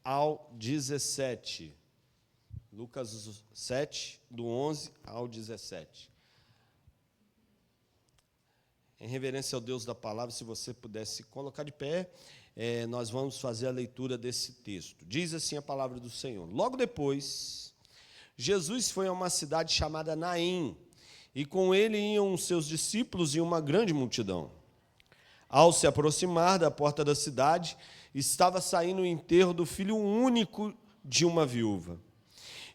ao 17. Lucas 7, do 11 ao 17. Em reverência ao Deus da palavra, se você pudesse colocar de pé, nós vamos fazer a leitura desse texto. Diz assim a palavra do Senhor. Logo depois, Jesus foi a uma cidade chamada Naim, e com ele iam seus discípulos e uma grande multidão. Ao se aproximar da porta da cidade, estava saindo o enterro do filho único de uma viúva.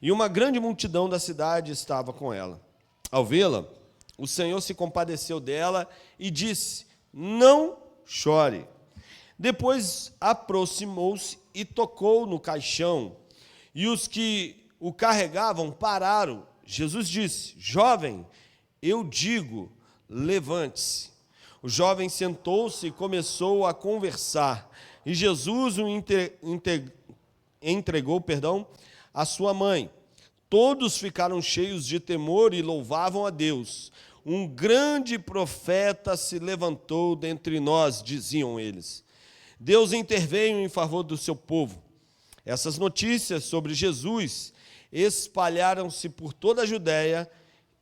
E uma grande multidão da cidade estava com ela. Ao vê-la, o Senhor se compadeceu dela e disse: não chore. Depois aproximou-se e tocou no caixão, e os que o carregavam pararam. Jesus disse: jovem, eu digo, levante-se. O jovem sentou-se e começou a conversar, e Jesus o entregou à sua mãe. Todos ficaram cheios de temor e louvavam a Deus. Um grande profeta se levantou dentre nós, diziam eles. Deus interveio em favor do seu povo. Essas notícias sobre Jesus espalharam-se por toda a Judéia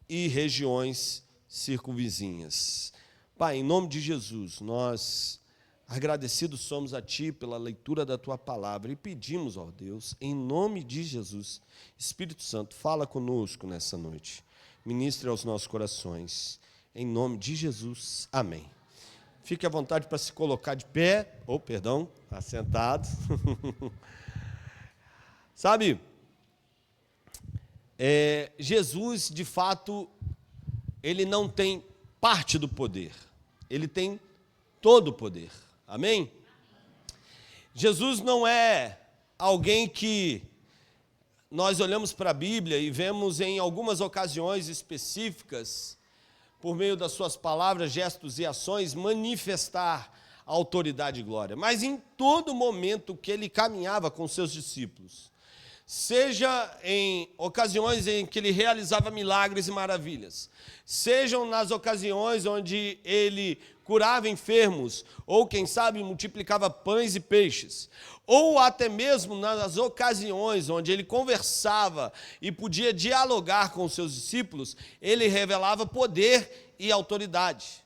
e regiões circunvizinhas. Pai, em nome de Jesus, nós agradecidos somos a Ti pela leitura da Tua palavra e pedimos, ó Deus, em nome de Jesus, Espírito Santo, fala conosco nessa noite, ministre aos nossos corações, em nome de Jesus, amém. Fique à vontade para se colocar de pé, assentado. Sabe, Jesus, de fato, ele não tem parte do poder, ele tem todo o poder. Amém? Jesus não é alguém que nós olhamos para a Bíblia e vemos em algumas ocasiões específicas, por meio das suas palavras, gestos e ações, manifestar a autoridade e glória. Mas em todo momento que ele caminhava com seus discípulos, seja em ocasiões em que ele realizava milagres e maravilhas, sejam nas ocasiões onde ele curava enfermos, ou quem sabe multiplicava pães e peixes, ou até mesmo nas ocasiões onde ele conversava e podia dialogar com os seus discípulos, ele revelava poder e autoridade.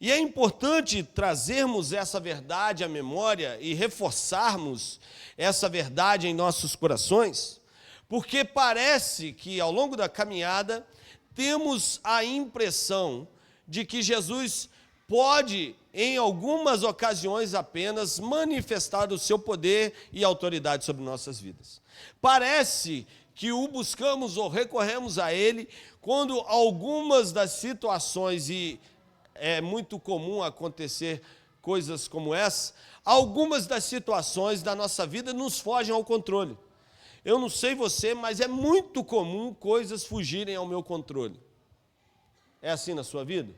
E é importante trazermos essa verdade à memória e reforçarmos essa verdade em nossos corações, porque parece que ao longo da caminhada temos a impressão de que Jesus pode, em algumas ocasiões apenas, manifestar o seu poder e autoridade sobre nossas vidas. Parece que o buscamos ou recorremos a Ele quando algumas das situações, e é muito comum acontecer coisas como essa, algumas das situações da nossa vida nos fogem ao controle. Eu não sei você, mas é muito comum coisas fugirem ao meu controle. É assim na sua vida?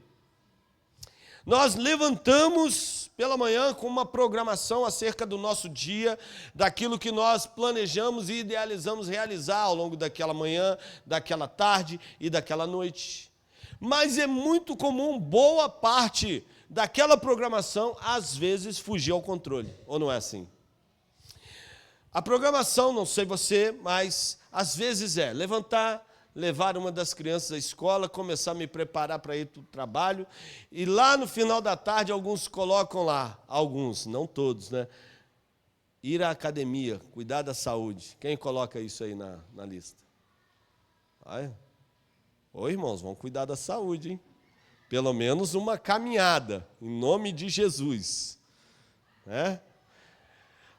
Nós levantamos pela manhã com uma programação acerca do nosso dia, daquilo que nós planejamos e idealizamos realizar ao longo daquela manhã, daquela tarde e daquela noite. Mas é muito comum, boa parte daquela programação, às vezes, fugir ao controle, ou não é assim? A programação, não sei você, mas às vezes é levantar, levar uma das crianças à escola, começar a me preparar para ir para o trabalho, e lá no final da tarde alguns colocam lá, alguns, não todos, né? Ir à academia, cuidar da saúde. Quem coloca isso aí na lista? Ô irmãos, vamos cuidar da saúde, hein? Pelo menos uma caminhada, em nome de Jesus. Né?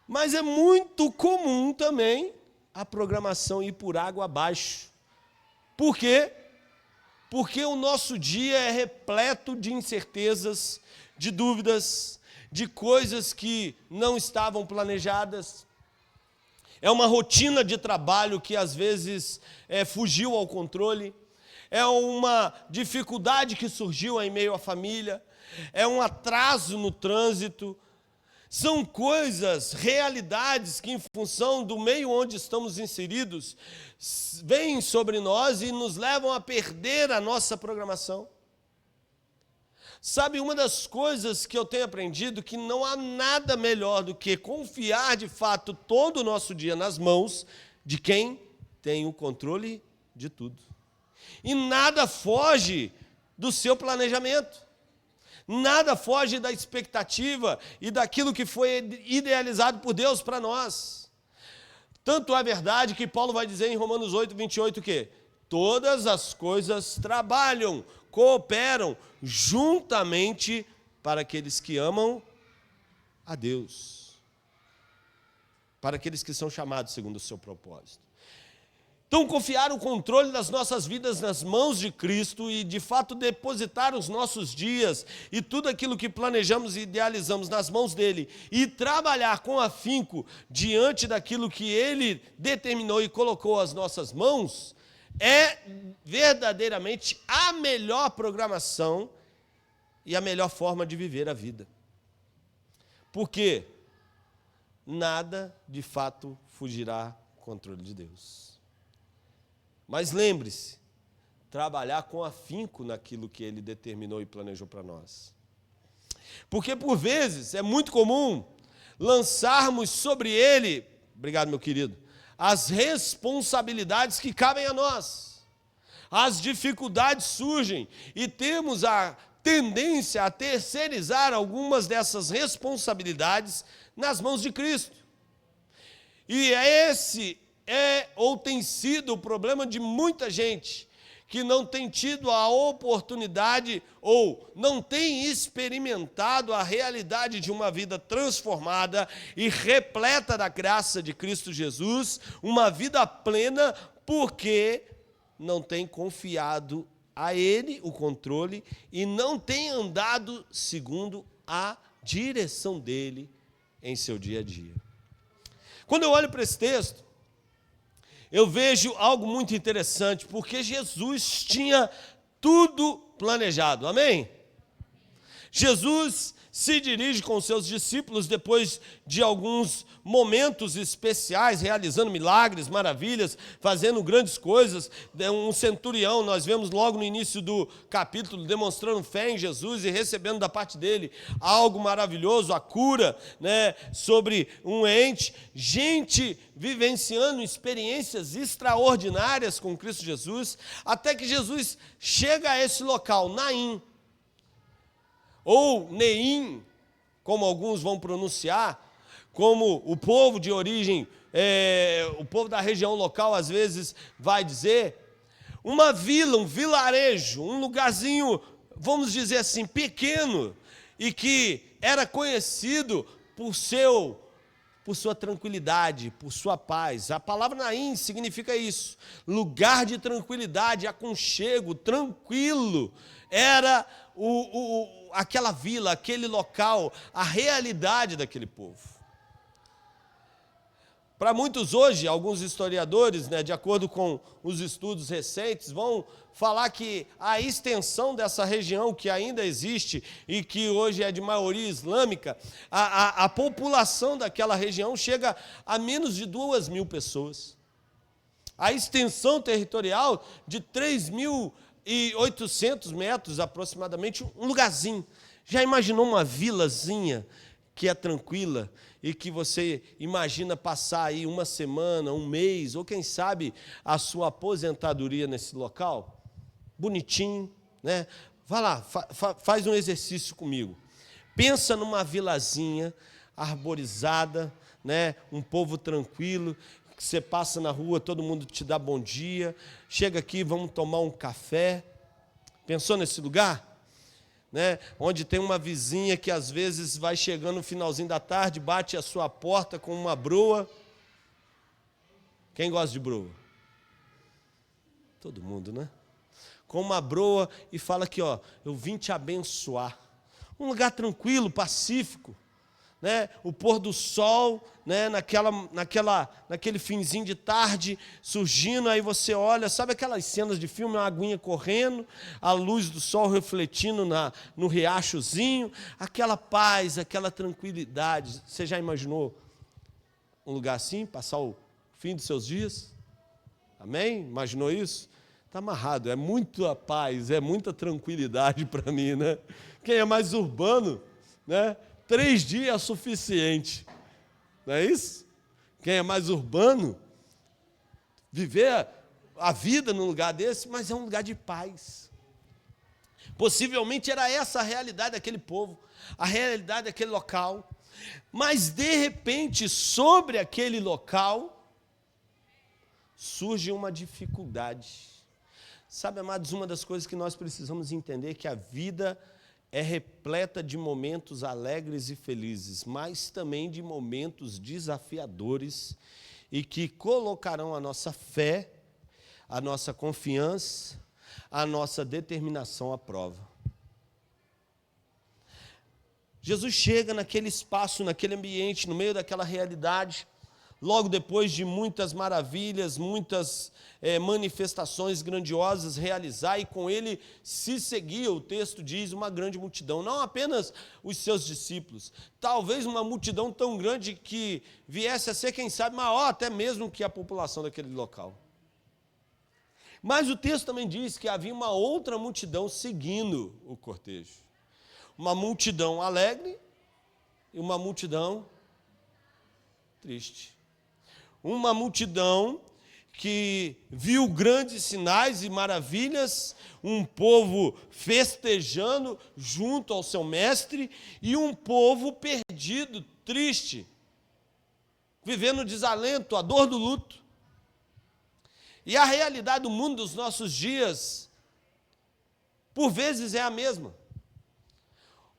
Mas é muito comum também a programação ir por água abaixo. Por quê? Porque o nosso dia é repleto de incertezas, de dúvidas, de coisas que não estavam planejadas. É uma rotina de trabalho que às vezes fugiu ao controle. É uma dificuldade que surgiu em meio à família. É um atraso no trânsito. São coisas, realidades que, em função do meio onde estamos inseridos, vêm sobre nós e nos levam a perder a nossa programação. Sabe, uma das coisas que eu tenho aprendido, que não há nada melhor do que confiar de fato todo o nosso dia nas mãos de quem tem o controle de tudo. E nada foge do seu planejamento. Nada foge da expectativa e daquilo que foi idealizado por Deus para nós. Tanto é verdade que Paulo vai dizer em Romanos 8, 28 que todas as coisas trabalham, cooperam juntamente para aqueles que amam a Deus, para aqueles que são chamados segundo o seu propósito. Então, confiar o controle das nossas vidas nas mãos de Cristo e, de fato, depositar os nossos dias e tudo aquilo que planejamos e idealizamos nas mãos dele e trabalhar com afinco diante daquilo que ele determinou e colocou às nossas mãos, é verdadeiramente a melhor programação e a melhor forma de viver a vida. Porque nada, de fato, fugirá do controle de Deus. Mas lembre-se, trabalhar com afinco naquilo que ele determinou e planejou para nós. Porque, por vezes, é muito comum lançarmos sobre ele, obrigado, meu querido, as responsabilidades que cabem a nós. As dificuldades surgem e temos a tendência a terceirizar algumas dessas responsabilidades nas mãos de Cristo. E esse ou tem sido o problema de muita gente que não tem tido a oportunidade ou não tem experimentado a realidade de uma vida transformada e repleta da graça de Cristo Jesus, uma vida plena, porque não tem confiado a Ele o controle e não tem andado segundo a direção dEle em seu dia a dia. Quando eu olho para esse texto, eu vejo algo muito interessante, porque Jesus tinha tudo planejado, amém? Jesus se dirige com seus discípulos depois de alguns momentos especiais, realizando milagres, maravilhas, fazendo grandes coisas. Um centurião, nós vemos logo no início do capítulo, demonstrando fé em Jesus e recebendo da parte dele algo maravilhoso, a cura, sobre um ente. Gente vivenciando experiências extraordinárias com Cristo Jesus, até que Jesus chega a esse local, Naim, ou Neim, como alguns vão pronunciar, como o povo de origem, o povo da região local às vezes vai dizer, uma vila, um vilarejo, um lugarzinho, vamos dizer assim, pequeno, e que era conhecido por sua tranquilidade, por sua paz. A palavra Naim significa isso, lugar de tranquilidade, aconchego, tranquilo. Era aquela vila, aquele local, a realidade daquele povo. Para muitos hoje, alguns historiadores, de acordo com os estudos recentes, vão falar que a extensão dessa região que ainda existe e que hoje é de maioria islâmica, a população daquela região chega a menos de 2.000 pessoas. A extensão territorial de 3.800 metros aproximadamente, um lugarzinho. Já imaginou uma vilazinha que é tranquila e que você imagina passar aí uma semana, um mês, ou quem sabe a sua aposentadoria nesse local? Bonitinho, Vai lá, faz um exercício comigo. Pensa numa vilazinha arborizada, um povo tranquilo, que você passa na rua, todo mundo te dá bom dia, chega aqui, vamos tomar um café. Pensou nesse lugar? Onde tem uma vizinha que às vezes vai chegando no finalzinho da tarde, bate a sua porta com uma broa. Quem gosta de broa? Todo mundo, Com uma broa e fala aqui, eu vim te abençoar. Um lugar tranquilo, pacífico, o pôr do sol, naquele finzinho de tarde, surgindo, aí você olha, sabe aquelas cenas de filme, uma aguinha correndo, a luz do sol refletindo no riachozinho, aquela paz, aquela tranquilidade. Você já imaginou um lugar assim, passar o fim dos seus dias? Amém? Imaginou isso? Está amarrado, é muita paz, é muita tranquilidade para mim, né? Quem é mais urbano, né? 3 dias é suficiente, não é isso? Quem é mais urbano, viver a vida num lugar desse, mas é um lugar de paz. Possivelmente era essa a realidade daquele povo, a realidade daquele local. Mas, de repente, sobre aquele local, surge uma dificuldade. Sabe, amados, uma das coisas que nós precisamos entender é que a vida é repleta de momentos alegres e felizes, mas também de momentos desafiadores e que colocarão a nossa fé, a nossa confiança, a nossa determinação à prova. Jesus chega naquele espaço, naquele ambiente, no meio daquela realidade, logo depois de muitas maravilhas, muitas manifestações grandiosas realizar, e com ele se seguia, o texto diz, uma grande multidão, não apenas os seus discípulos, talvez uma multidão tão grande que viesse a ser, quem sabe, maior até mesmo que a população daquele local. Mas o texto também diz que havia uma outra multidão seguindo o cortejo. Uma multidão alegre e uma multidão triste. Uma multidão que viu grandes sinais e maravilhas, um povo festejando junto ao seu mestre e um povo perdido, triste, vivendo o desalento, a dor do luto. E a realidade do mundo dos nossos dias, por vezes, é a mesma.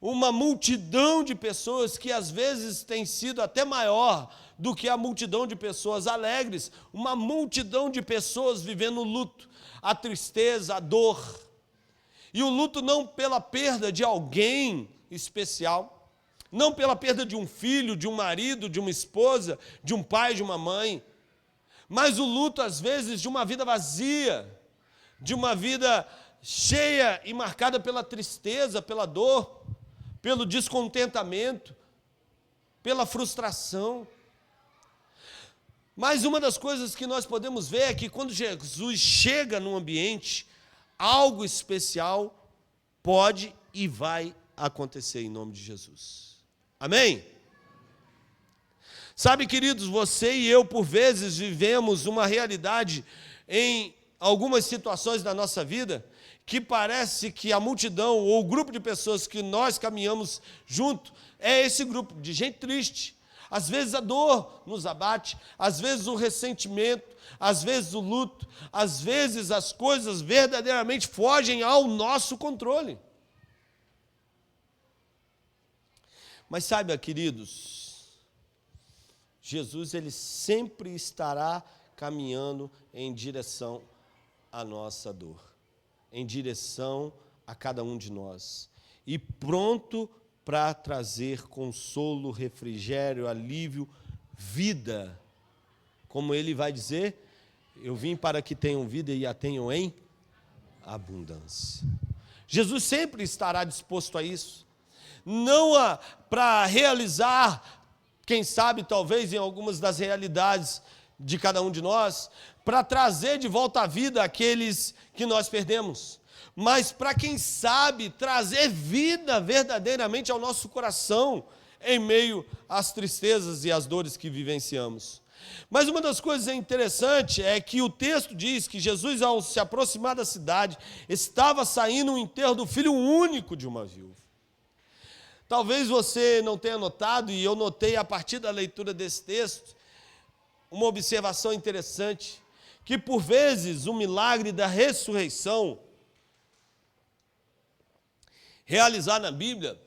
Uma multidão de pessoas que às vezes tem sido até maior do que a multidão de pessoas alegres, uma multidão de pessoas vivendo o luto, a tristeza, a dor. E o luto não pela perda de alguém especial, não pela perda de um filho, de um marido, de uma esposa, de um pai, de uma mãe, mas o luto às vezes de uma vida vazia, de uma vida cheia e marcada pela tristeza, pela dor, pelo descontentamento, pela frustração. Mas uma das coisas que nós podemos ver é que quando Jesus chega num ambiente, algo especial pode e vai acontecer em nome de Jesus. Amém? Sabe, queridos, você e eu, por vezes, vivemos uma realidade em algumas situações da nossa vida que parece que a multidão ou o grupo de pessoas que nós caminhamos junto é esse grupo de gente triste. Às vezes a dor nos abate, às vezes o ressentimento, às vezes o luto, às vezes as coisas verdadeiramente fogem ao nosso controle. Mas saiba, queridos, Jesus ele sempre estará caminhando em direção à nossa dor, em direção a cada um de nós, e pronto para trazer consolo, refrigério, alívio, vida. Como ele vai dizer, eu vim para que tenham vida e a tenham em abundância. Jesus sempre estará disposto a isso, não para realizar, quem sabe, talvez, em algumas das realidades de cada um de nós, para trazer de volta à vida aqueles que nós perdemos, mas para, quem sabe, trazer vida verdadeiramente ao nosso coração, em meio às tristezas e às dores que vivenciamos. Mas uma das coisas interessantes é que o texto diz que Jesus, ao se aproximar da cidade, estava saindo o enterro do filho único de uma viúva. Talvez você não tenha notado, e eu notei a partir da leitura desse texto, uma observação interessante, que por vezes o milagre da ressurreição realizado na Bíblia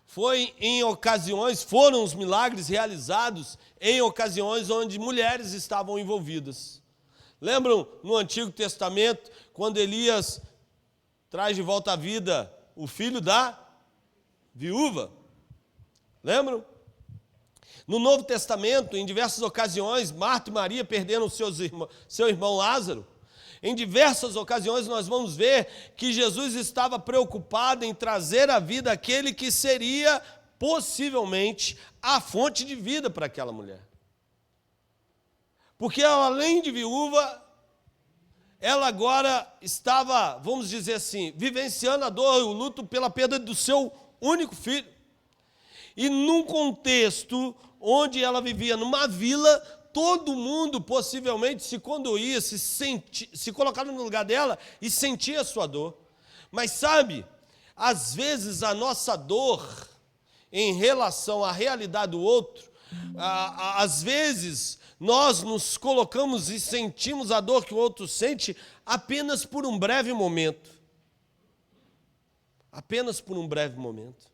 foram os milagres realizados em ocasiões onde mulheres estavam envolvidas. Lembram no Antigo Testamento, quando Elias traz de volta à vida o filho da viúva? Lembram? No Novo Testamento, em diversas ocasiões, Marta e Maria perderam seu irmão Lázaro. Em diversas ocasiões nós vamos ver que Jesus estava preocupado em trazer à vida aquele que seria possivelmente a fonte de vida para aquela mulher. Porque além de viúva, ela agora estava, vamos dizer assim, vivenciando a dor e o luto pela perda do seu único filho. E num contexto onde ela vivia numa vila, todo mundo possivelmente se condoía, se colocava no lugar dela e sentia a sua dor. Mas sabe, às vezes a nossa dor em relação à realidade do outro, às vezes nós nos colocamos e sentimos a dor que o outro sente apenas por um breve momento. Apenas por um breve momento.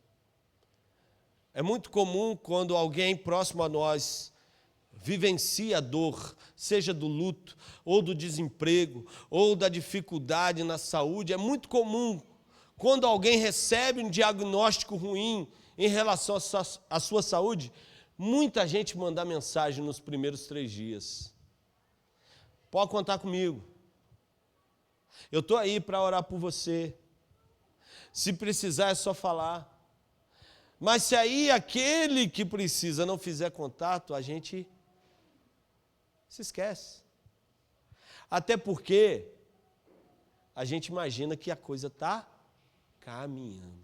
É muito comum quando alguém próximo a nós vivencia a dor, seja do luto, ou do desemprego, ou da dificuldade na saúde. É muito comum quando alguém recebe um diagnóstico ruim em relação à sua saúde, muita gente manda mensagem nos primeiros 3 dias. Pode contar comigo. Eu estou aí para orar por você. Se precisar é só falar. Mas se aí aquele que precisa não fizer contato, a gente se esquece. Até porque a gente imagina que a coisa está caminhando.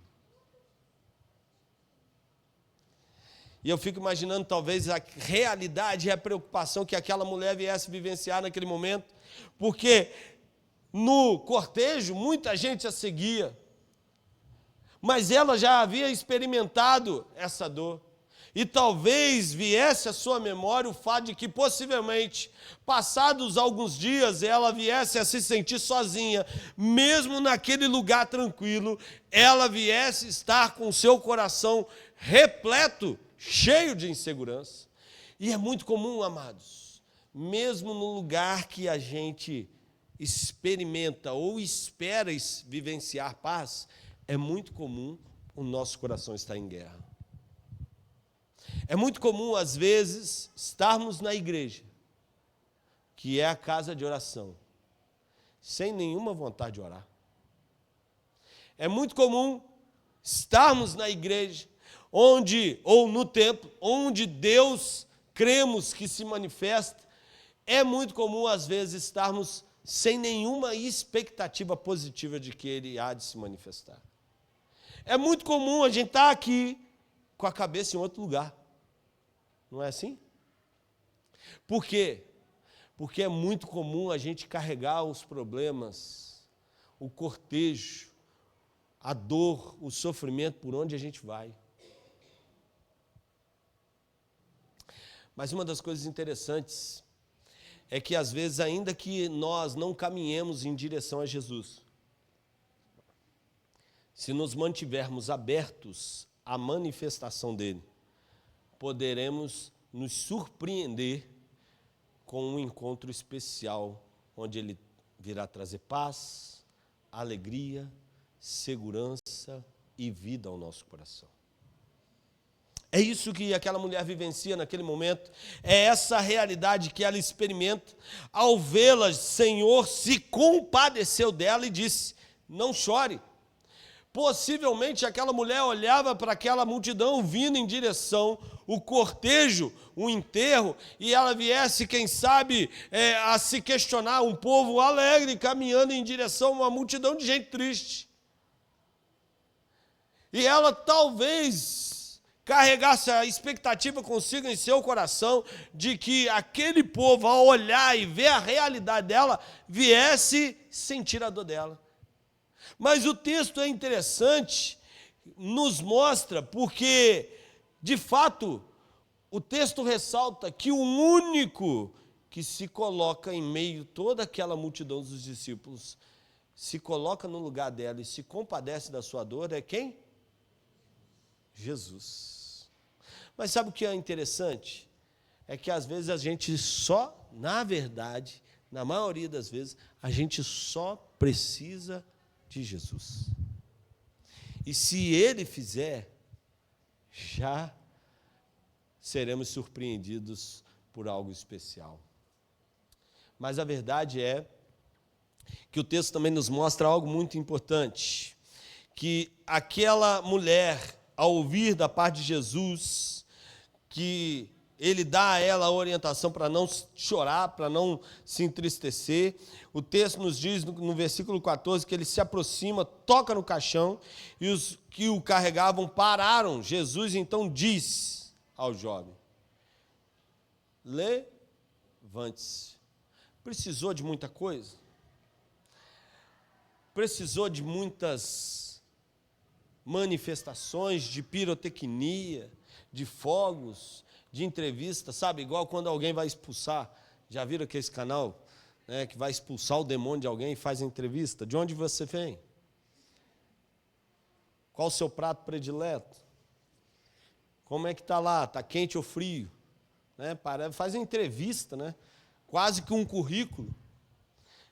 E eu fico imaginando talvez a realidade e a preocupação que aquela mulher viesse vivenciar naquele momento, porque no cortejo muita gente a seguia, mas ela já havia experimentado essa dor. E talvez viesse à sua memória o fato de que possivelmente, passados alguns dias, ela viesse a se sentir sozinha, mesmo naquele lugar tranquilo, ela viesse estar com o seu coração repleto, cheio de insegurança. E é muito comum, amados, mesmo no lugar que a gente experimenta ou espera vivenciar paz, é muito comum o nosso coração estar em guerra. É muito comum, às vezes, estarmos na igreja, que é a casa de oração, sem nenhuma vontade de orar. É muito comum estarmos na igreja, ou no templo, onde Deus cremos que se manifesta. É muito comum, às vezes, estarmos sem nenhuma expectativa positiva de que Ele há de se manifestar. É muito comum a gente estar aqui com a cabeça em outro lugar. Não é assim? Por quê? Porque é muito comum a gente carregar os problemas, o cortejo, a dor, o sofrimento por onde a gente vai. Mas uma das coisas interessantes é que, às vezes, ainda que nós não caminhemos em direção a Jesus, se nos mantivermos abertos à manifestação dele, poderemos nos surpreender com um encontro especial, onde ele virá trazer paz, alegria, segurança e vida ao nosso coração. É isso que aquela mulher vivencia naquele momento, é essa realidade que ela experimenta. Ao vê-la, Senhor se compadeceu dela e disse: não chore. Possivelmente aquela mulher olhava para aquela multidão vindo em direção o cortejo, o enterro, e ela viesse, quem sabe, a se questionar, um povo alegre caminhando em direção a uma multidão de gente triste. E ela talvez carregasse a expectativa consigo em seu coração de que aquele povo, ao olhar e ver a realidade dela, viesse sentir a dor dela. Mas o texto é interessante, nos mostra, porque, de fato, o texto ressalta que o único que se coloca em meio a toda aquela multidão dos discípulos, se coloca no lugar dela e se compadece da sua dor, é quem? Jesus. Mas sabe o que é interessante? É que às vezes a gente só, na verdade, na maioria das vezes, a gente só precisa de Jesus. E se Ele fizer, já seremos surpreendidos por algo especial. Mas a verdade é que o texto também nos mostra algo muito importante, que aquela mulher, ao ouvir da parte de Jesus que ele dá a ela a orientação para não chorar, para não se entristecer. O texto nos diz, no versículo 14, que ele se aproxima, toca no caixão, e os que o carregavam pararam. Jesus então diz ao jovem: levante-se. Precisou de muita coisa? Precisou de muitas manifestações de pirotecnia, de fogos, de entrevista, sabe? Igual quando alguém vai expulsar. Já viram aquele canal, né, que vai expulsar o demônio de alguém e faz a entrevista? De onde você vem? Qual o seu prato predileto? Como é que está lá? Está quente ou frio? Né? Faz a entrevista, né? Quase que um currículo.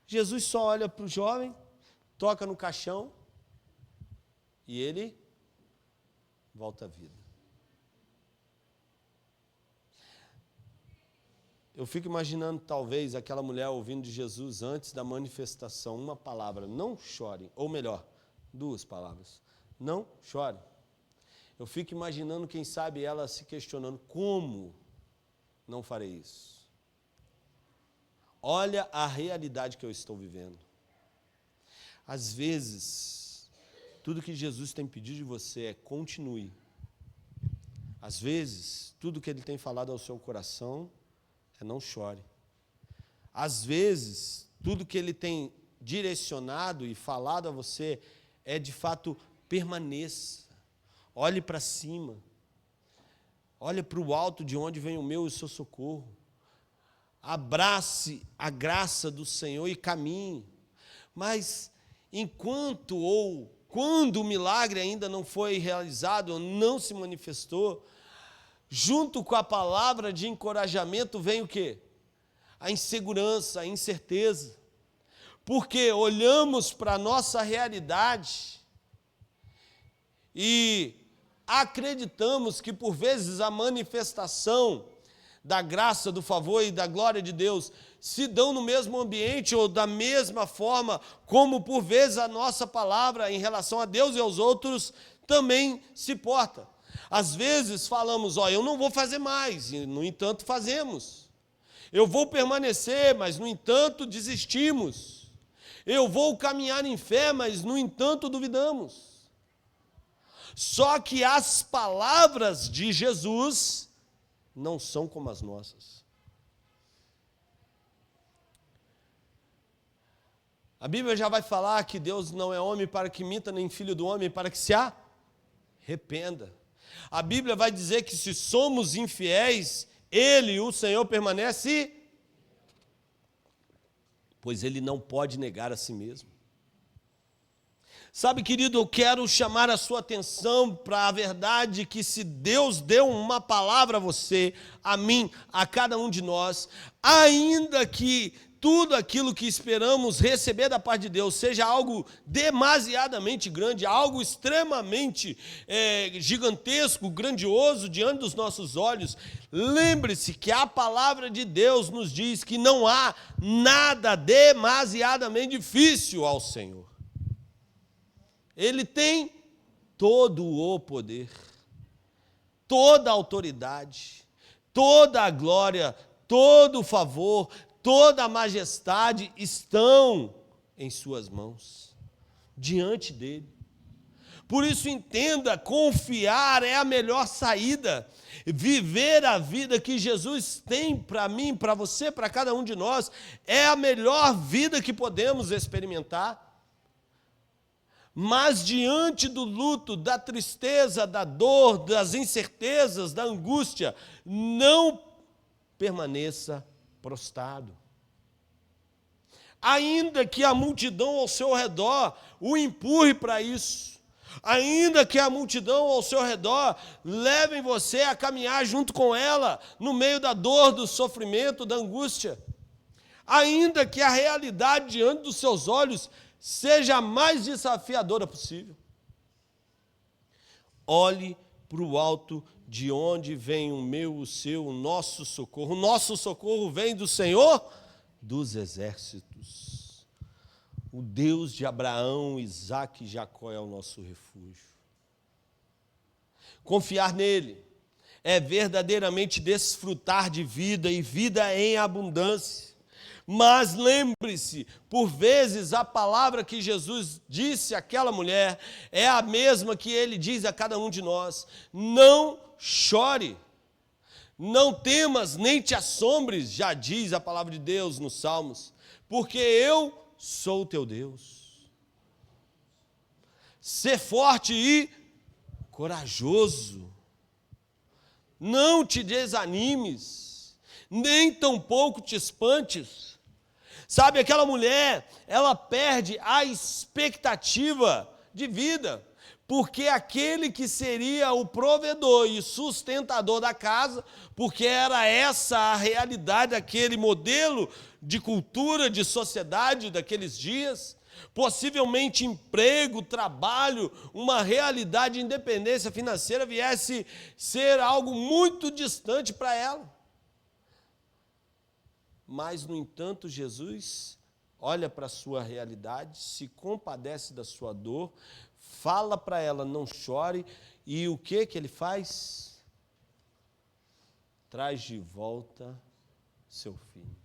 Jesus só olha para o jovem, toca no caixão e ele volta à vida. Eu fico imaginando, talvez, aquela mulher ouvindo de Jesus antes da manifestação, uma palavra: não chore. Ou melhor, duas palavras: não chore. Eu fico imaginando, quem sabe, ela se questionando: como não farei isso? Olha a realidade que eu estou vivendo. Às vezes, tudo que Jesus tem pedido de você é continue. Às vezes, tudo que Ele tem falado ao seu coração é não chore. Às vezes, tudo que Ele tem direcionado e falado a você é, de fato, permaneça. Olhe para cima. Olhe para o alto, de onde vem o meu e o seu socorro. Abrace a graça do Senhor e caminhe. Mas, enquanto ou quando o milagre ainda não foi realizado, ou não se manifestou, junto com a palavra de encorajamento vem o quê? A insegurança, a incerteza. Porque olhamos para a nossa realidade e acreditamos que, por vezes, a manifestação da graça, do favor e da glória de Deus se dão no mesmo ambiente ou da mesma forma como, por vezes, a nossa palavra em relação a Deus e aos outros também se porta. Às vezes falamos: eu não vou fazer mais, e no entanto fazemos. Eu vou permanecer, mas no entanto desistimos. Eu vou caminhar em fé, mas no entanto duvidamos. Só que as palavras de Jesus não são como as nossas. A Bíblia já vai falar que Deus não é homem para que minta, nem filho do homem para que se arrependa. A Bíblia vai dizer que se somos infiéis, Ele, o Senhor, permanece, pois Ele não pode negar a si mesmo. Sabe, querido, eu quero chamar a sua atenção para a verdade que, se Deus deu uma palavra a você, a mim, a cada um de nós, ainda que tudo aquilo que esperamos receber da parte de Deus seja algo demasiadamente grande, algo extremamente gigantesco, grandioso diante dos nossos olhos, lembre-se que a palavra de Deus nos diz que não há nada demasiadamente difícil ao Senhor. Ele tem todo o poder, toda a autoridade, toda a glória, todo o favor, toda a majestade estão em suas mãos, diante dele. Por isso, entenda, confiar é a melhor saída. Viver a vida que Jesus tem para mim, para você, para cada um de nós, é a melhor vida que podemos experimentar. Mas diante do luto, da tristeza, da dor, das incertezas, da angústia, não permaneça prostrado. Ainda que a multidão ao seu redor o empurre para isso, ainda que a multidão ao seu redor leve você a caminhar junto com ela, no meio da dor, do sofrimento, da angústia, ainda que a realidade diante dos seus olhos seja a mais desafiadora possível, olhe para o alto, de onde vem o meu, o seu, o nosso socorro. O nosso socorro vem do Senhor dos exércitos. O Deus de Abraão, Isaque e Jacó é o nosso refúgio. Confiar nele é verdadeiramente desfrutar de vida e vida em abundância. Mas lembre-se, por vezes a palavra que Jesus disse àquela mulher é a mesma que ele diz a cada um de nós: não chore, não temas, nem te assombres, já diz a palavra de Deus nos Salmos, porque eu sou o teu Deus. Ser forte e corajoso, não te desanimes, nem tampouco te espantes. Sabe, aquela mulher, ela perde a expectativa de vida, porque aquele que seria o provedor e sustentador da casa, porque era essa a realidade daquele modelo de cultura, de sociedade daqueles dias, possivelmente emprego, trabalho, uma realidade de independência financeira viesse ser algo muito distante para ela. Mas, no entanto, Jesus olha para a sua realidade, se compadece da sua dor, fala para ela, não chore, e o que ele faz? Traz de volta seu filho.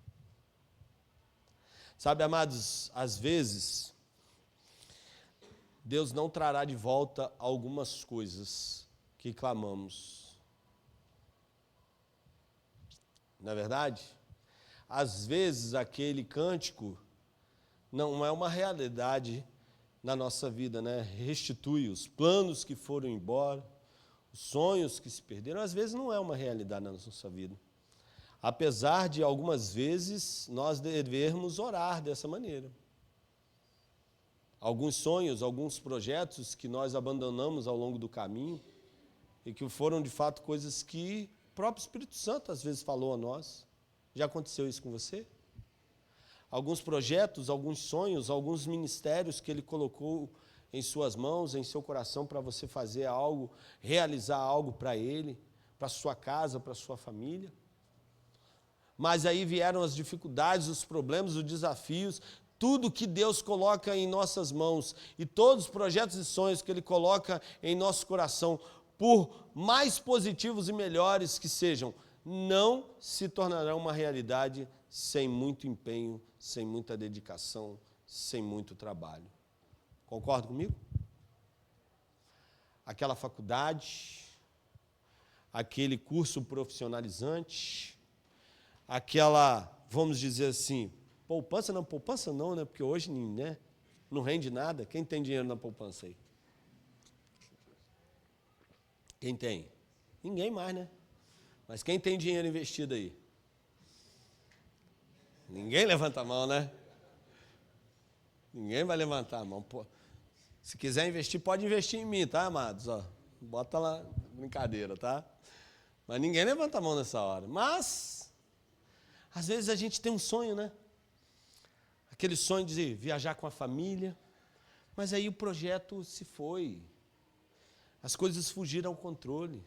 Sabe, amados, às vezes, Deus não trará de volta algumas coisas que clamamos. Não é verdade? Às vezes, aquele cântico não é uma realidade na nossa vida, né? Restitui os planos que foram embora, os sonhos que se perderam, às vezes não é uma realidade na nossa vida. Apesar de algumas vezes nós devermos orar dessa maneira. Alguns sonhos, alguns projetos que nós abandonamos ao longo do caminho e que foram de fato coisas que o próprio Espírito Santo às vezes falou a nós. Já aconteceu isso com você? Alguns projetos, alguns sonhos, alguns ministérios que Ele colocou em suas mãos, em seu coração, para você fazer algo, realizar algo para Ele, para a sua casa, para a sua família. Mas aí vieram as dificuldades, os problemas, os desafios, tudo que Deus coloca em nossas mãos e todos os projetos e sonhos que Ele coloca em nosso coração, por mais positivos e melhores que sejam, não se tornarão uma realidade sem muito empenho, sem muita dedicação, sem muito trabalho. Concorda comigo? Aquela faculdade, aquele curso profissionalizante, aquela, vamos dizer assim, poupança não, né? Porque hoje, né, não rende nada. Quem tem dinheiro na poupança aí? Quem tem? Ninguém mais, né? Mas quem tem dinheiro investido aí? Ninguém levanta a mão, né? Ninguém vai levantar a mão. Pô, se quiser investir, pode investir em mim, tá, amados? Ó, bota lá, brincadeira, tá? Mas ninguém levanta a mão nessa hora. Mas, às vezes a gente tem um sonho, né? Aquele sonho de viajar com a família, mas aí o projeto se foi. As coisas fugiram ao controle.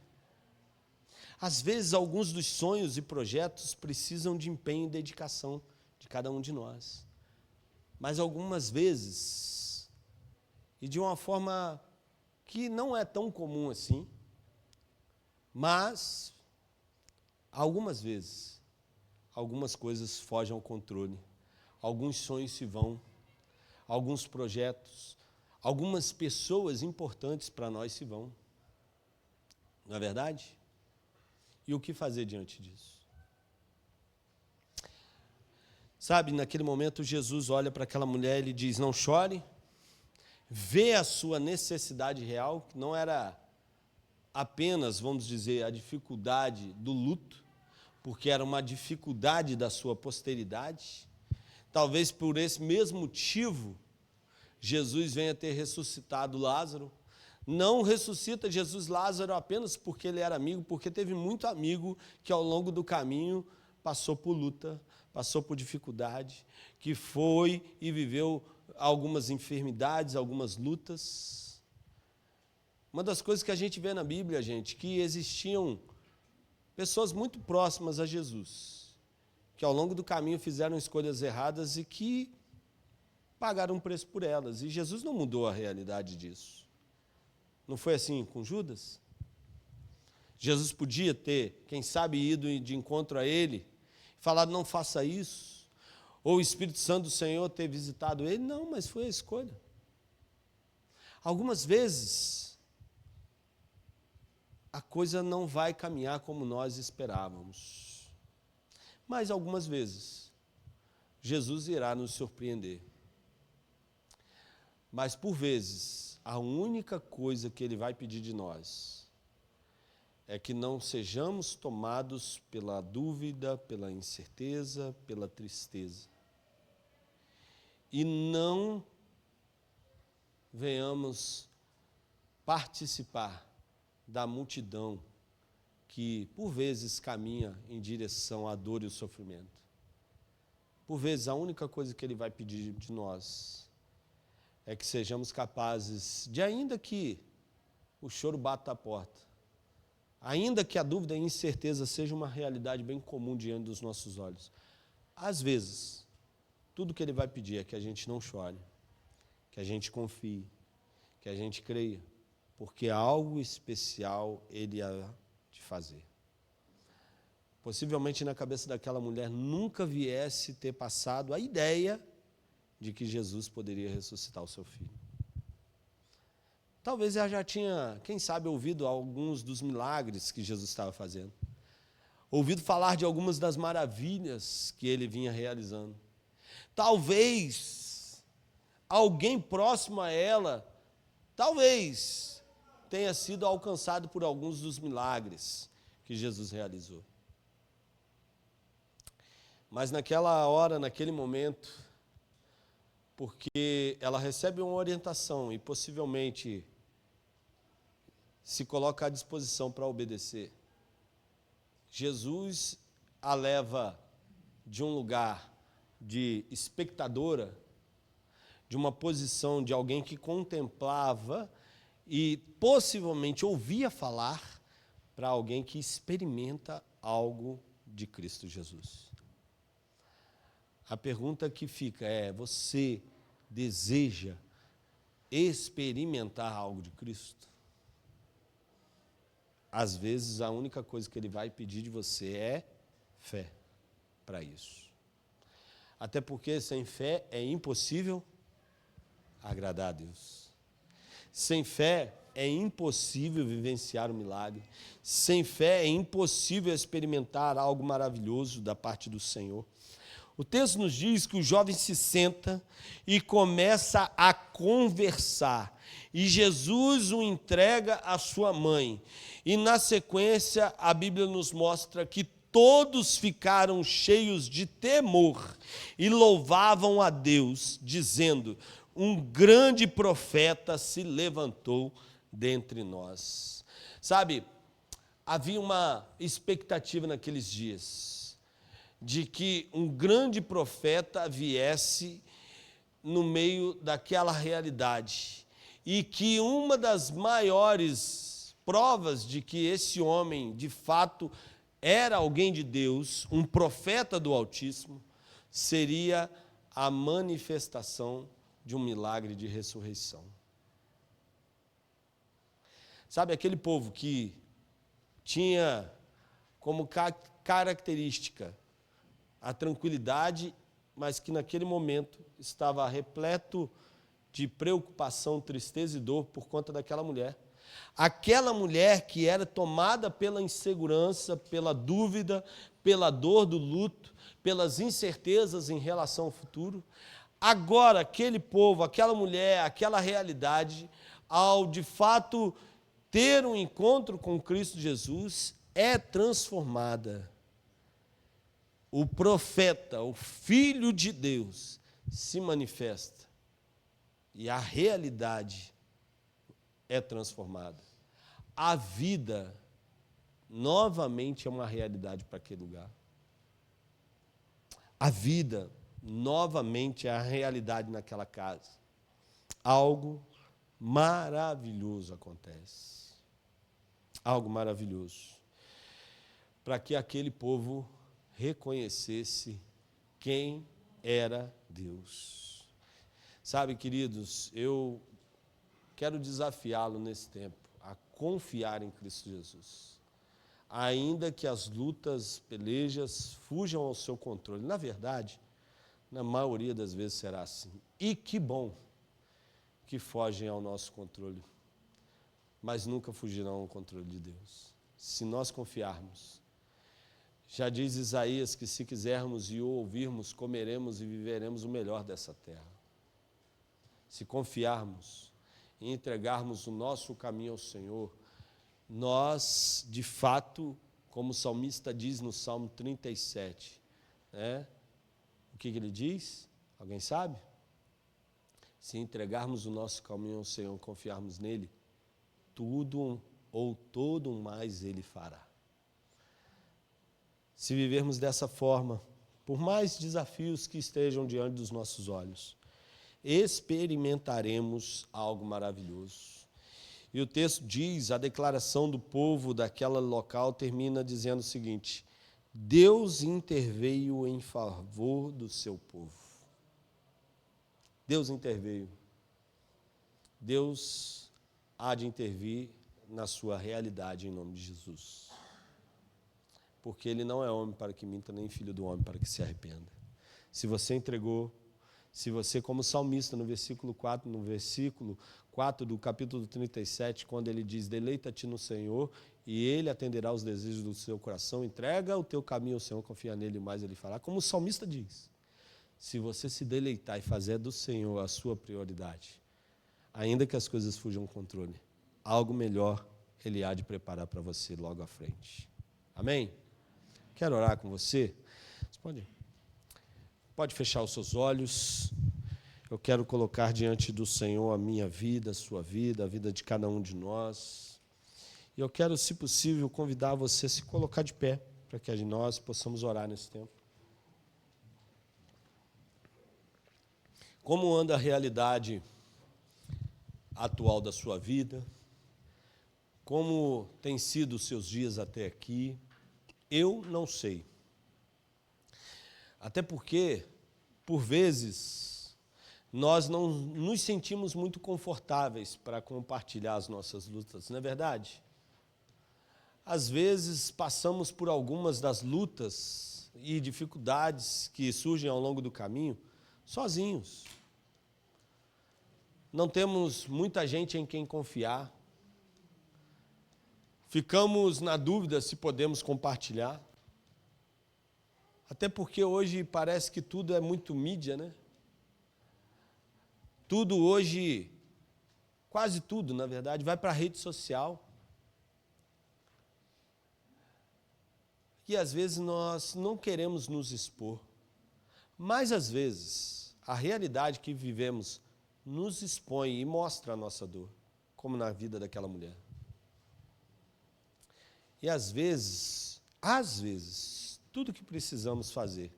Às vezes, alguns dos sonhos e projetos precisam de empenho e dedicação de cada um de nós. Mas algumas vezes, e de uma forma que não é tão comum assim, mas, algumas vezes, algumas coisas fogem ao controle. Alguns sonhos se vão, alguns projetos, algumas pessoas importantes para nós se vão. Não é verdade? E o que fazer diante disso? Sabe, naquele momento Jesus olha para aquela mulher e ele diz, não chore, vê a sua necessidade real, que não era apenas, vamos dizer, a dificuldade do luto, porque era uma dificuldade da sua posteridade. Talvez por esse mesmo motivo, Jesus venha ter ressuscitado Lázaro. Não ressuscita Jesus Lázaro apenas porque ele era amigo, porque teve muito amigo que ao longo do caminho passou por luta, passou por dificuldade, que foi e viveu algumas enfermidades, algumas lutas. Uma das coisas que a gente vê na Bíblia, gente, que existiam pessoas muito próximas a Jesus, que ao longo do caminho fizeram escolhas erradas e que pagaram um preço por elas. E Jesus não mudou a realidade disso. Não foi assim com Judas? Jesus podia ter, quem sabe, ido de encontro a ele, falado, não faça isso, ou o Espírito Santo do Senhor ter visitado ele. Não, mas foi a escolha. Algumas vezes, a coisa não vai caminhar como nós esperávamos, mas algumas vezes, Jesus irá nos surpreender. Mas, por vezes, a única coisa que Ele vai pedir de nós é que não sejamos tomados pela dúvida, pela incerteza, pela tristeza. E não venhamos participar da multidão que, por vezes, caminha em direção à dor e ao sofrimento. Por vezes, a única coisa que Ele vai pedir de nós é que sejamos capazes de, ainda que o choro bata à porta, ainda que a dúvida e a incerteza seja uma realidade bem comum diante dos nossos olhos, às vezes, tudo que Ele vai pedir é que a gente não chore, que a gente confie, que a gente creia, porque algo especial Ele há de fazer. Possivelmente na cabeça daquela mulher nunca viesse ter passado a ideia de que Jesus poderia ressuscitar o seu filho. Talvez ela já tinha, quem sabe, ouvido alguns dos milagres que Jesus estava fazendo, ouvido falar de algumas das maravilhas que Ele vinha realizando. Talvez alguém próximo a ela, talvez tenha sido alcançado por alguns dos milagres que Jesus realizou. Mas naquela hora, naquele momento, porque ela recebe uma orientação e possivelmente se coloca à disposição para obedecer, Jesus a leva de um lugar de espectadora, de uma posição de alguém que contemplava e possivelmente ouvia falar, para alguém que experimenta algo de Cristo Jesus. A pergunta que fica é: você deseja experimentar algo de Cristo? Às vezes, a única coisa que Ele vai pedir de você é fé para isso. Até porque sem fé é impossível agradar a Deus. Sem fé é impossível vivenciar o milagre. Sem fé é impossível experimentar algo maravilhoso da parte do Senhor. O texto nos diz que o jovem se senta e começa a conversar. E Jesus o entrega à sua mãe. E na sequência, a Bíblia nos mostra que todos ficaram cheios de temor e louvavam a Deus, dizendo: um grande profeta se levantou dentre nós. Sabe, havia uma expectativa naqueles dias de que um grande profeta viesse no meio daquela realidade, e que uma das maiores provas de que esse homem, de fato, era alguém de Deus, um profeta do Altíssimo, seria a manifestação de um milagre de ressurreição. Sabe, aquele povo que tinha como característica a tranquilidade, mas que naquele momento estava repleto de preocupação, tristeza e dor por conta daquela mulher. Aquela mulher que era tomada pela insegurança, pela dúvida, pela dor do luto, pelas incertezas em relação ao futuro. Agora, aquele povo, aquela mulher, aquela realidade, ao de fato ter um encontro com Cristo Jesus, é transformada. O profeta, o Filho de Deus, se manifesta e a realidade é transformada. A vida, novamente, é uma realidade para aquele lugar. A vida, novamente, é a realidade naquela casa. Algo maravilhoso acontece. Algo maravilhoso. Para que aquele povo reconhecesse quem era Deus. Sabe, queridos, eu quero desafiá-lo nesse tempo a confiar em Cristo Jesus. ainda que as lutas, pelejas, fujam ao seu controle. Na verdade, na maioria das vezes será assim. E que bom que fogem ao nosso controle, mas nunca fugirão ao controle de Deus, se nós confiarmos. Já diz Isaías que se quisermos e o ouvirmos, comeremos e viveremos o melhor dessa terra. Se confiarmos e entregarmos o nosso caminho ao Senhor, nós, de fato, como o salmista diz no Salmo 37, né? O que ele diz? Alguém sabe? Se entregarmos o nosso caminho ao Senhor, confiarmos nele, tudo ou todo mais ele fará. Se vivermos dessa forma, por mais desafios que estejam diante dos nossos olhos, experimentaremos algo maravilhoso. E o texto diz, a declaração do povo daquela local termina dizendo o seguinte: Deus interveio em favor do seu povo. Deus interveio. Deus há de intervir na sua realidade em nome de Jesus. Porque ele não é homem para que minta, nem filho do homem para que se arrependa. Se você entregou, se você, como salmista, no versículo 4 do capítulo 37, quando ele diz, deleita-te no Senhor, e ele atenderá os desejos do seu coração, entrega o teu caminho ao Senhor, confia nele, mais ele fará. Como o salmista diz, se você se deleitar e fazer do Senhor a sua prioridade, ainda que as coisas fujam ao controle, algo melhor ele há de preparar para você logo à frente. Amém? Quero orar com você. Você pode fechar os seus olhos. Eu quero colocar diante do Senhor a minha vida, a sua vida, a vida de cada um de nós. E eu quero, se possível, convidar você a se colocar de pé, para que nós possamos orar nesse tempo. Como anda a realidade atual da sua vida? Como têm sido os seus dias até aqui? Eu não sei. Até porque, por vezes, nós não nos sentimos muito confortáveis para compartilhar as nossas lutas, não é verdade? Às vezes, passamos por algumas das lutas e dificuldades que surgem ao longo do caminho sozinhos. Não temos muita gente em quem confiar. Ficamos na dúvida se podemos compartilhar. Até porque hoje parece que tudo é muito mídia, né? Tudo hoje, quase tudo, na verdade, vai para a rede social. E às vezes nós não queremos nos expor. Mas às vezes, a realidade que vivemos nos expõe e mostra a nossa dor, como na vida daquela mulher. E às vezes, tudo que precisamos fazer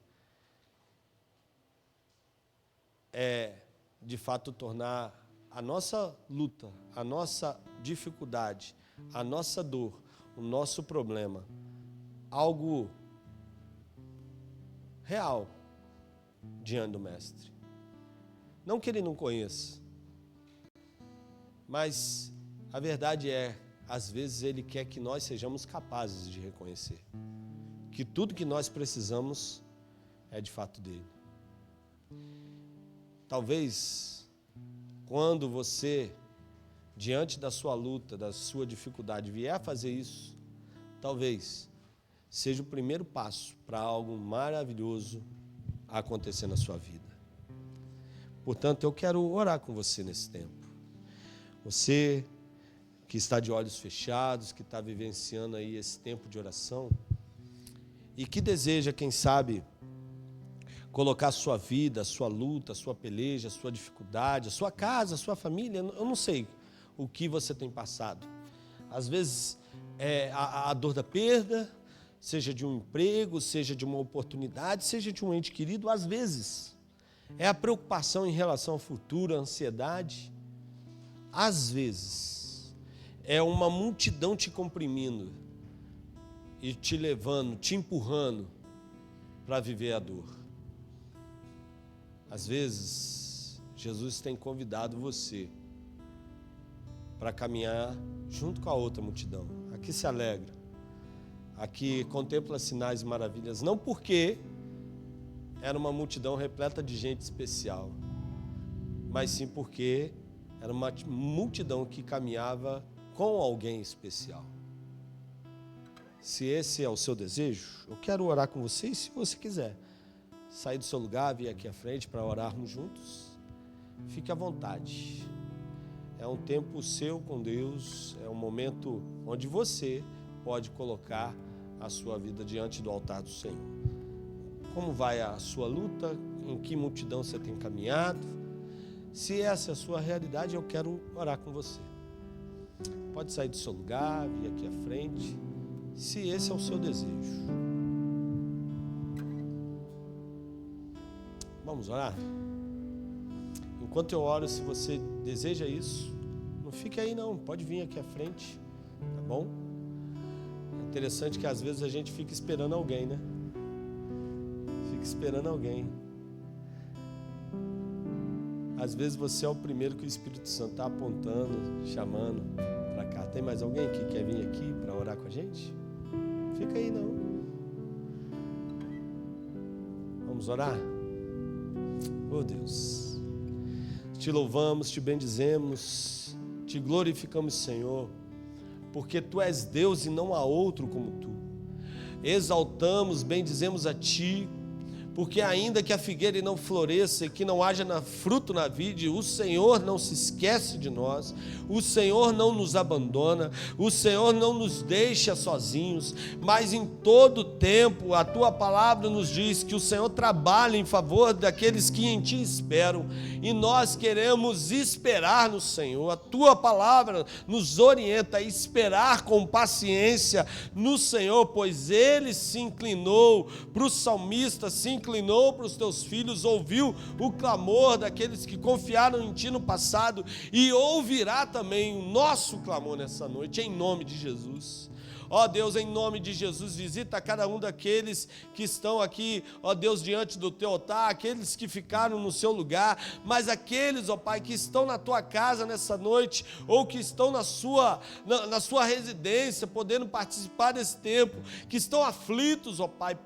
é, de fato, tornar a nossa luta, a nossa dificuldade, a nossa dor, o nosso problema, algo real diante do Mestre. Não que ele não conheça, mas a verdade é, às vezes ele quer que nós sejamos capazes de reconhecer que tudo que nós precisamos é de fato dele. Talvez, quando você, diante da sua luta, da sua dificuldade, vier a fazer isso, talvez seja o primeiro passo para algo maravilhoso acontecer na sua vida. Portanto, eu quero orar com você nesse tempo. Você que está de olhos fechados, que está vivenciando aí esse tempo de oração e que deseja, quem sabe, colocar a sua vida, a sua luta, a sua peleja, a sua dificuldade, a sua casa, a sua família, eu não sei o que você tem passado. Às vezes é a dor da perda, seja de um emprego, seja de uma oportunidade, seja de um ente querido, às vezes é a preocupação em relação ao futuro, a ansiedade, às vezes é uma multidão te comprimindo e te levando, te empurrando para viver a dor. Às vezes, Jesus tem convidado você para caminhar junto com a outra multidão, a que se alegra, aqui contempla sinais e maravilhas, não porque era uma multidão repleta de gente especial, mas sim porque era uma multidão que caminhava com alguém especial. Se esse é o seu desejo, eu quero orar com você, e se você quiser sair do seu lugar, vir aqui à frente para orarmos juntos, fique à vontade. É um tempo seu com Deus, é um momento onde você pode colocar a sua vida diante do altar do Senhor. Como vai a sua luta? Em que multidão você tem caminhado? Se essa é a sua realidade, eu quero orar com você. Pode sair do seu lugar, vir aqui à frente, se esse é o seu desejo. Vamos orar? Enquanto eu oro, se você deseja isso, não fique aí não, pode vir aqui à frente, tá bom? É interessante que às vezes a gente fica esperando alguém, né? Fica esperando alguém. Às vezes você é o primeiro que o Espírito Santo está apontando, chamando para cá. Tem mais alguém que quer vir aqui para orar com a gente? Fica aí não. Vamos orar? Oh Deus, te louvamos, te bendizemos, te glorificamos, Senhor, porque Tu és Deus e não há outro como Tu. Exaltamos, bendizemos a Ti, porque ainda que a figueira não floresça e que não haja fruto na vide, o Senhor não se esquece de nós, o Senhor não nos abandona, o Senhor não nos deixa sozinhos, mas em todo tempo a Tua palavra nos diz que o Senhor trabalha em favor daqueles que em Ti esperam, e nós queremos esperar no Senhor. A Tua palavra nos orienta a esperar com paciência no Senhor, pois Ele se inclinou para o salmista, se inclinou para os Teus filhos, ouviu o clamor daqueles que confiaram em Ti no passado e ouvirá também o nosso clamor nessa noite, em nome de Jesus. Ó Deus, em nome de Jesus, visita cada um daqueles que estão aqui, ó Deus, diante do Teu altar, aqueles que ficaram no seu lugar, mas aqueles, ó Pai, que estão na Tua casa nessa noite, ou que estão na sua residência, podendo participar desse tempo, que estão aflitos, ó Pai,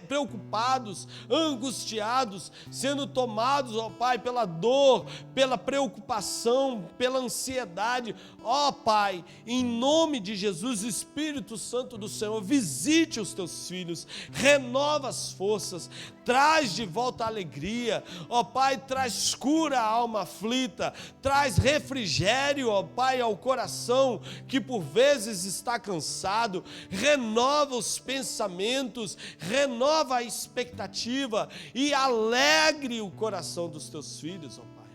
preocupados, angustiados, sendo tomados, ó Pai, pela dor, pela preocupação, pela ansiedade, ó Pai, em nome de Jesus, Espírito Santo do Senhor, visite os Teus filhos, renova as forças, traz de volta a alegria, ó Pai, traz cura à alma aflita, traz refrigério, ó Pai, ao coração que por vezes está cansado, renova os pensamentos, renova a expectativa e alegre o coração dos Teus filhos, ó Pai.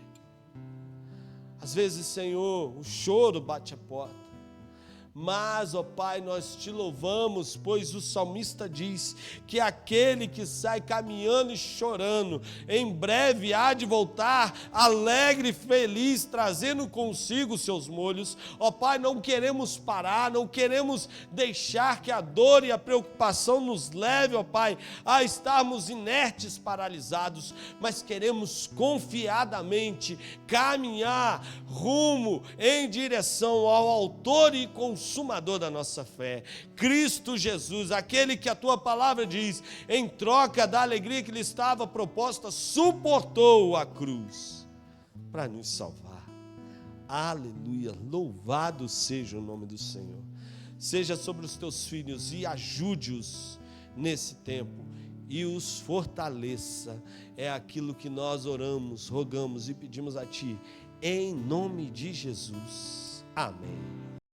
Às vezes, Senhor, o choro bate a porta, mas, ó Pai, nós Te louvamos, pois o salmista diz que aquele que sai caminhando e chorando, em breve há de voltar alegre e feliz, trazendo consigo os seus molhos. Ó Pai, não queremos parar, não queremos deixar que a dor e a preocupação nos leve, ó Pai, a estarmos inertes, paralisados, mas queremos confiadamente caminhar rumo em direção ao autor e consumador da nossa fé, Cristo Jesus, aquele que a Tua palavra diz, em troca da alegria que lhe estava proposta, suportou a cruz para nos salvar. Aleluia, louvado seja o nome do Senhor. Seja sobre os Teus filhos e ajude-os nesse tempo e os fortaleça. É aquilo que nós oramos, rogamos e pedimos a Ti, em nome de Jesus. Amém.